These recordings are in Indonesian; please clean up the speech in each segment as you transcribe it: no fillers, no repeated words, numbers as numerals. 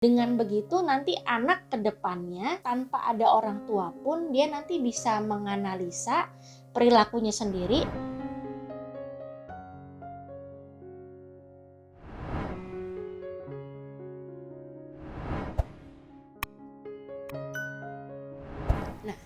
Dengan begitu nanti anak ke depannya tanpa ada orang tua pun dia nanti bisa menganalisa perilakunya sendiri. Nah,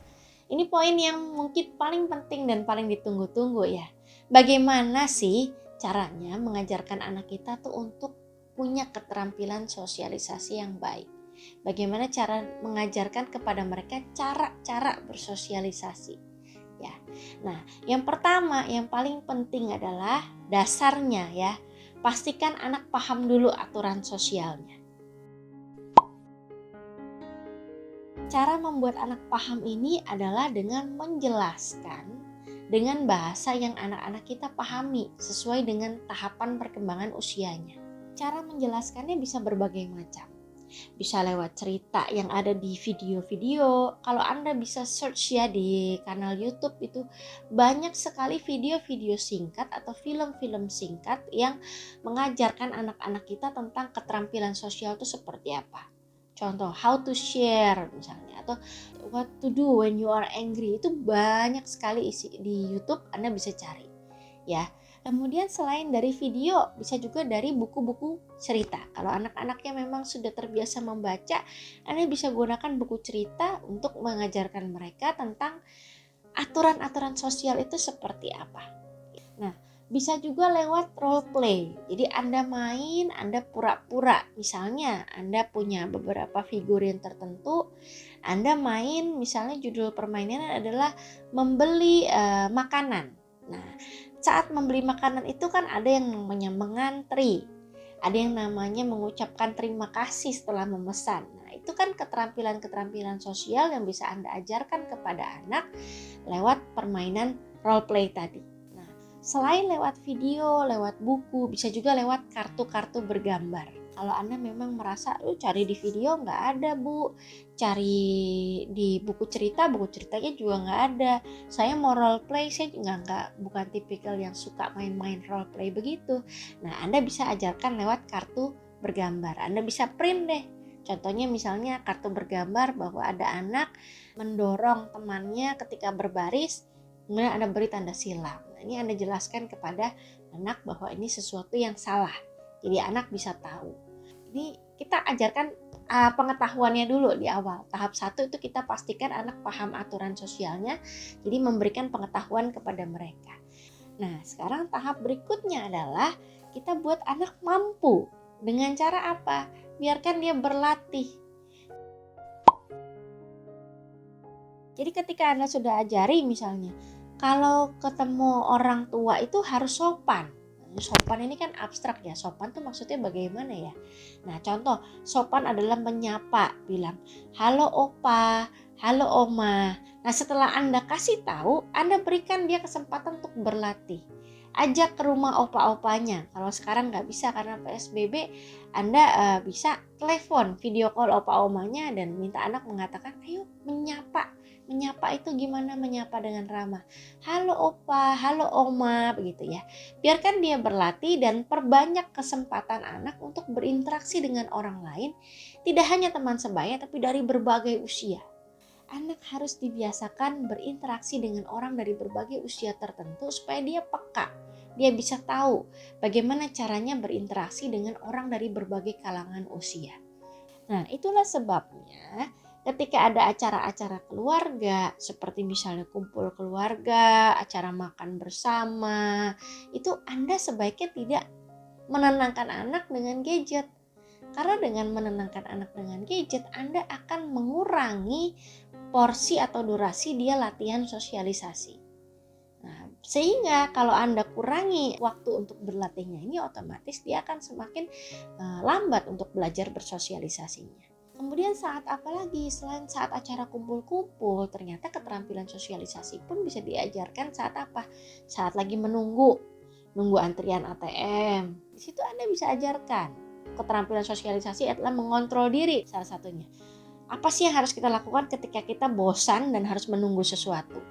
ini poin yang mungkin paling penting dan paling ditunggu-tunggu ya. Bagaimana sih caranya mengajarkan anak kita tuh untuk punya keterampilan sosialisasi yang baik? Bagaimana cara mengajarkan kepada mereka cara-cara bersosialisasi? Ya. Nah, yang pertama yang paling penting adalah dasarnya ya. Pastikan anak paham dulu aturan sosialnya. Cara membuat anak paham ini adalah dengan menjelaskan dengan bahasa yang anak-anak kita pahami sesuai dengan tahapan perkembangan usianya. Cara menjelaskannya bisa berbagai macam. Bisa lewat cerita yang ada di video-video. Kalau Anda bisa search ya di kanal YouTube itu banyak sekali video-video singkat atau film-film singkat yang mengajarkan anak-anak kita tentang keterampilan sosial itu seperti apa. Contoh how to share misalnya atau what to do when you are angry, itu banyak sekali isi di YouTube, Anda bisa cari ya. Kemudian selain dari video bisa juga dari buku-buku cerita. Kalau anak-anaknya memang sudah terbiasa membaca, Anda bisa gunakan buku cerita untuk mengajarkan mereka tentang aturan-aturan sosial itu seperti apa. Nah, bisa juga lewat role play. Jadi Anda main, Anda pura-pura. Misalnya Anda punya beberapa figurin tertentu, Anda main, misalnya judul permainannya adalah membeli makanan. Nah, saat membeli makanan itu kan ada yang namanya mengantri, ada yang namanya mengucapkan terima kasih setelah memesan. Nah, itu kan keterampilan-keterampilan sosial yang bisa Anda ajarkan kepada anak lewat permainan role play tadi. Nah, selain lewat video, lewat buku, bisa juga lewat kartu-kartu bergambar. Kalau Anda memang merasa cari di video nggak ada Bu, cari di buku ceritanya juga nggak ada. Saya mau role play, saya bukan tipikal yang suka main-main role play begitu. Nah, Anda bisa ajarkan lewat kartu bergambar. Anda bisa print deh. Contohnya misalnya kartu bergambar bahwa ada anak mendorong temannya ketika berbaris, kemudian Anda beri tanda silam. Nah, ini Anda jelaskan kepada anak bahwa ini sesuatu yang salah. Jadi anak bisa tahu. Ini kita ajarkan pengetahuannya dulu di awal. Tahap 1 itu kita pastikan anak paham aturan sosialnya, jadi memberikan pengetahuan kepada mereka. Nah, sekarang tahap berikutnya adalah kita buat anak mampu. Dengan cara apa? Biarkan dia berlatih. Jadi ketika Anda sudah ajari misalnya, kalau ketemu orang tua itu harus sopan. Sopan ini kan abstrak ya, sopan tuh maksudnya bagaimana ya. Nah contoh, sopan adalah menyapa, bilang halo opa, halo oma. Nah setelah Anda kasih tahu, Anda berikan dia kesempatan untuk berlatih. Ajak ke rumah opa-opanya. Kalau sekarang nggak bisa karena PSBB, Anda bisa telepon, video call opa-omanya dan minta anak mengatakan, ayo menyapa. Menyapa itu gimana menyapa dengan ramah? Halo opa, halo oma, begitu ya. Biarkan dia berlatih dan perbanyak kesempatan anak untuk berinteraksi dengan orang lain, tidak hanya teman sebaya tapi dari berbagai usia. Anak harus dibiasakan berinteraksi dengan orang dari berbagai usia tertentu supaya dia peka. Dia bisa tahu bagaimana caranya berinteraksi dengan orang dari berbagai kalangan usia. Nah, itulah sebabnya ketika ada acara-acara keluarga, seperti misalnya kumpul keluarga, acara makan bersama, itu Anda sebaiknya tidak menenangkan anak dengan gadget. Karena dengan menenangkan anak dengan gadget, Anda akan mengurangi porsi atau durasi dia latihan sosialisasi. Nah, sehingga kalau Anda kurangi waktu untuk berlatihnya ini, otomatis dia akan semakin lambat untuk belajar bersosialisasinya. Kemudian saat apa lagi selain saat acara kumpul-kumpul, ternyata keterampilan sosialisasi pun bisa diajarkan saat apa? Saat lagi menunggu antrian ATM. Di situ Anda bisa ajarkan. Keterampilan sosialisasi adalah mengontrol diri salah satunya. Apa sih yang harus kita lakukan ketika kita bosan dan harus menunggu sesuatu?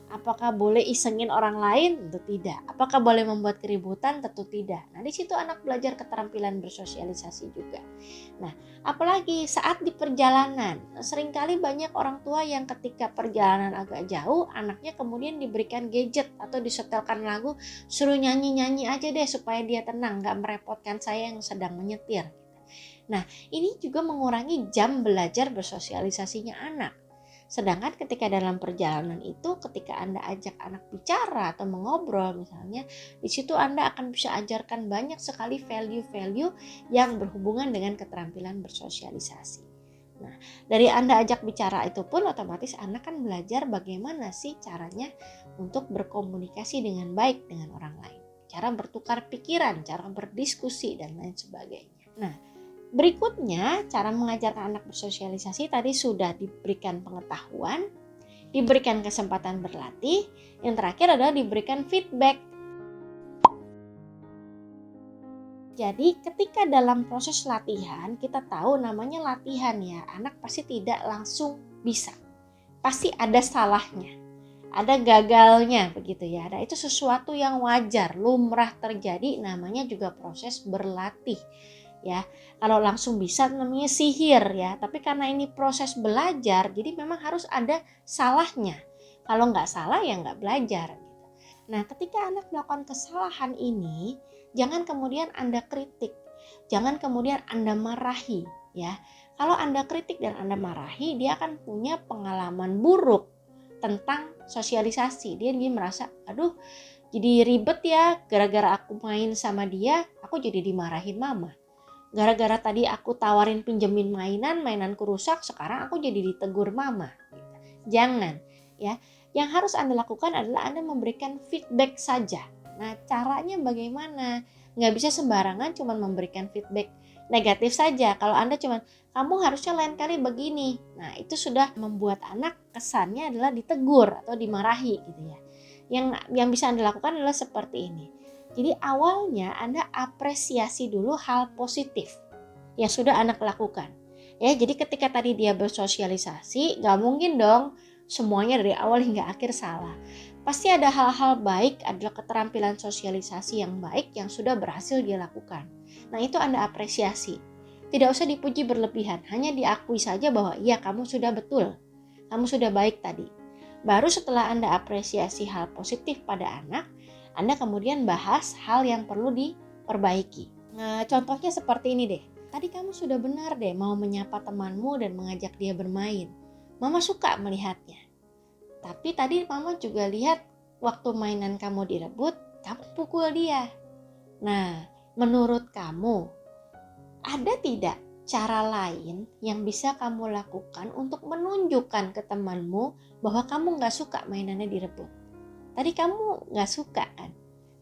Apakah boleh isengin orang lain? Tentu tidak. Apakah boleh membuat keributan? Tentu tidak. Nah, di situ anak belajar keterampilan bersosialisasi juga. Nah, apalagi saat di perjalanan. Seringkali banyak orang tua yang ketika perjalanan agak jauh, anaknya kemudian diberikan gadget atau disetelkan lagu, suruh nyanyi-nyanyi aja deh supaya dia tenang, gak merepotkan saya yang sedang menyetir. Nah, ini juga mengurangi jam belajar bersosialisasinya anak. Sedangkan ketika dalam perjalanan itu, ketika Anda ajak anak bicara atau mengobrol misalnya, di situ Anda akan bisa ajarkan banyak sekali value-value yang berhubungan dengan keterampilan bersosialisasi. Nah, dari Anda ajak bicara itu pun otomatis anak kan belajar bagaimana sih caranya untuk berkomunikasi dengan baik dengan orang lain. Cara bertukar pikiran, cara berdiskusi, dan lain sebagainya. Nah, berikutnya, cara mengajarkan anak bersosialisasi tadi sudah diberikan pengetahuan, diberikan kesempatan berlatih, yang terakhir adalah diberikan feedback. Jadi ketika dalam proses latihan, kita tahu namanya latihan ya, anak pasti tidak langsung bisa. Pasti ada salahnya, ada gagalnya begitu ya. Nah, itu sesuatu yang wajar, lumrah terjadi, namanya juga proses berlatih. Ya, kalau langsung bisa namanya sihir ya, tapi karena ini proses belajar, jadi memang harus ada salahnya. Kalau nggak salah ya nggak belajar. Nah, ketika anak melakukan kesalahan ini, jangan kemudian Anda kritik, jangan kemudian Anda marahi ya. Kalau Anda kritik dan Anda marahi, dia akan punya pengalaman buruk tentang sosialisasi. Dia merasa, aduh jadi ribet ya, gara-gara aku main sama dia, aku jadi dimarahin mama. Gara-gara tadi aku tawarin pinjemin mainanku rusak, sekarang aku jadi ditegur mama. Jangan ya. Yang harus Anda lakukan adalah Anda memberikan feedback saja. Nah, caranya bagaimana? Nggak bisa sembarangan cuma memberikan feedback negatif saja. Kalau Anda cuma, kamu harusnya lain kali begini. Nah, itu sudah membuat anak kesannya adalah ditegur atau dimarahi gitu ya. Yang bisa Anda lakukan adalah seperti ini. Jadi awalnya Anda apresiasi dulu hal positif yang sudah anak lakukan. Ya, jadi ketika tadi dia bersosialisasi, gak mungkin dong semuanya dari awal hingga akhir salah. Pasti ada hal-hal baik, adalah keterampilan sosialisasi yang baik yang sudah berhasil dia lakukan. Nah, itu Anda apresiasi. Tidak usah dipuji berlebihan, hanya diakui saja bahwa iya kamu sudah betul, kamu sudah baik tadi. Baru setelah Anda apresiasi hal positif pada anak, Anda kemudian bahas hal yang perlu diperbaiki. Nah, contohnya seperti ini deh. Tadi kamu sudah benar deh mau menyapa temanmu dan mengajak dia bermain. Mama suka melihatnya. Tapi tadi mama juga lihat waktu mainan kamu direbut, kamu pukul dia. Nah, menurut kamu, ada tidak cara lain yang bisa kamu lakukan untuk menunjukkan ke temanmu bahwa kamu gak suka mainannya direbut? Tadi kamu gak suka kan?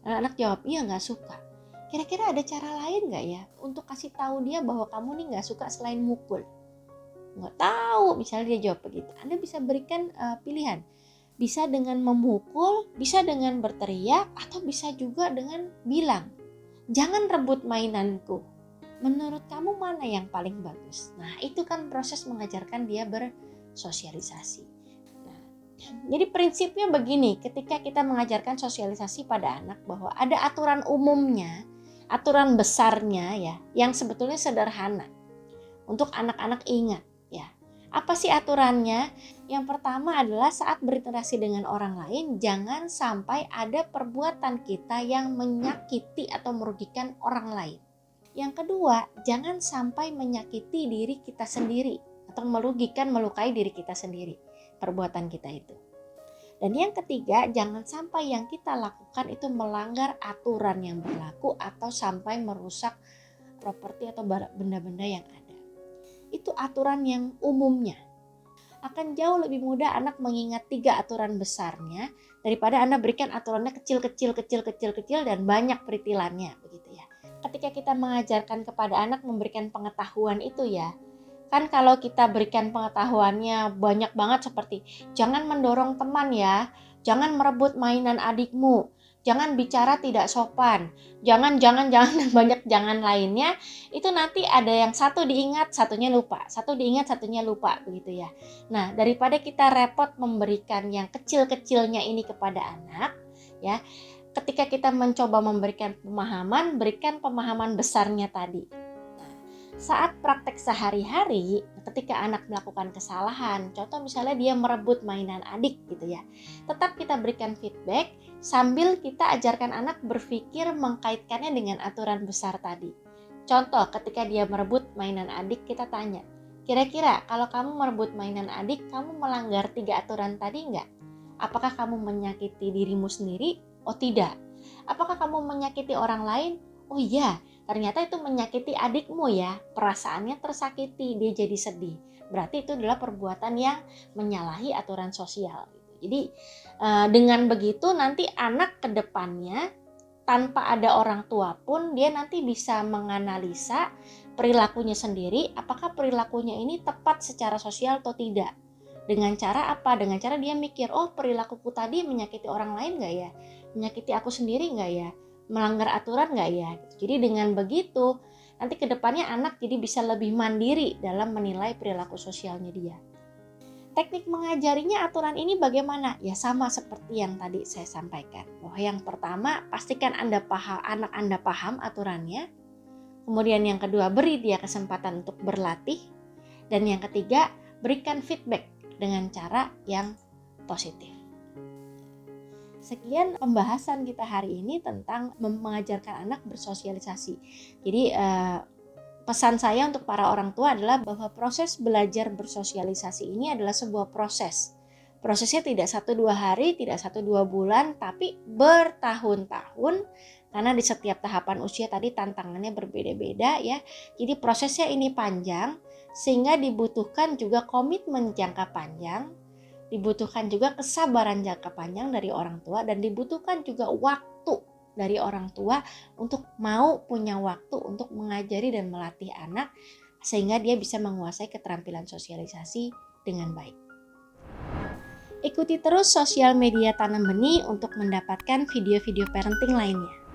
Anak-anak jawab, iya gak suka. Kira-kira ada cara lain gak ya untuk kasih tahu dia bahwa kamu nih gak suka selain mukul? Gak tahu, misalnya dia jawab begitu. Anda bisa berikan pilihan. Bisa dengan memukul, bisa dengan berteriak, atau bisa juga dengan bilang, jangan rebut mainanku. Menurut kamu mana yang paling bagus? Nah, itu kan proses mengajarkan dia bersosialisasi. Jadi prinsipnya begini, ketika kita mengajarkan sosialisasi pada anak bahwa ada aturan umumnya, aturan besarnya ya, yang sebetulnya sederhana. Untuk anak-anak ingat ya. Apa sih aturannya? Yang pertama adalah saat berinteraksi dengan orang lain, jangan sampai ada perbuatan kita yang menyakiti atau merugikan orang lain. Yang kedua, jangan sampai menyakiti diri kita sendiri atau melukai diri kita sendiri. Perbuatan kita itu. Dan yang ketiga, jangan sampai yang kita lakukan itu melanggar aturan yang berlaku atau sampai merusak properti atau benda-benda yang ada. Itu aturan yang umumnya. Akan jauh lebih mudah anak mengingat 3 aturan besarnya daripada Anda berikan aturannya kecil-kecil dan banyak peritilannya begitu ya. Ketika kita mengajarkan kepada anak memberikan pengetahuan itu ya, kan kalau kita berikan pengetahuannya banyak banget seperti jangan mendorong teman ya, jangan merebut mainan adikmu, jangan bicara tidak sopan, jangan dan banyak jangan lainnya. Itu nanti ada yang satu diingat, satunya lupa, satu diingat, satunya lupa, begitu ya. Nah, daripada kita repot memberikan yang kecil-kecilnya ini kepada anak, ya, ketika kita mencoba memberikan pemahaman, berikan pemahaman besarnya tadi. Saat praktek sehari-hari, ketika anak melakukan kesalahan, contoh misalnya dia merebut mainan adik gitu ya, tetap kita berikan feedback sambil kita ajarkan anak berpikir mengkaitkannya dengan aturan besar tadi. Contoh, ketika dia merebut mainan adik, kita tanya, kira-kira kalau kamu merebut mainan adik, kamu melanggar 3 aturan tadi enggak? Apakah kamu menyakiti dirimu sendiri? Oh tidak. Apakah kamu menyakiti orang lain? Oh iya, ternyata itu menyakiti adikmu ya, perasaannya tersakiti, dia jadi sedih. Berarti itu adalah perbuatan yang menyalahi aturan sosial. Jadi dengan begitu nanti anak ke depannya tanpa ada orang tua pun dia nanti bisa menganalisa perilakunya sendiri, apakah perilakunya ini tepat secara sosial atau tidak. Dengan cara apa? Dengan cara dia mikir, oh perilakuku tadi menyakiti orang lain gak ya? Menyakiti aku sendiri gak ya? Melanggar aturan nggak ya? Jadi dengan begitu nanti kedepannya anak jadi bisa lebih mandiri dalam menilai perilaku sosialnya dia. Teknik mengajarinya aturan ini bagaimana? Ya sama seperti yang tadi saya sampaikan. Bahwa yang pertama pastikan anak Anda paham aturannya. Kemudian yang kedua beri dia kesempatan untuk berlatih. Dan yang ketiga berikan feedback dengan cara yang positif. Sekian pembahasan kita hari ini tentang mengajarkan anak bersosialisasi. Jadi pesan saya untuk para orang tua adalah bahwa proses belajar bersosialisasi ini adalah sebuah proses. Prosesnya tidak 1-2 hari, tidak 1-2 bulan, tapi bertahun-tahun. Karena di setiap tahapan usia tadi tantangannya berbeda-beda ya. Jadi prosesnya ini panjang, sehingga dibutuhkan juga komitmen jangka panjang. Dibutuhkan juga kesabaran jangka panjang dari orang tua dan dibutuhkan juga waktu dari orang tua untuk mau punya waktu untuk mengajari dan melatih anak sehingga dia bisa menguasai keterampilan sosialisasi dengan baik. Ikuti terus sosial media Tanam Benih untuk mendapatkan video-video parenting lainnya.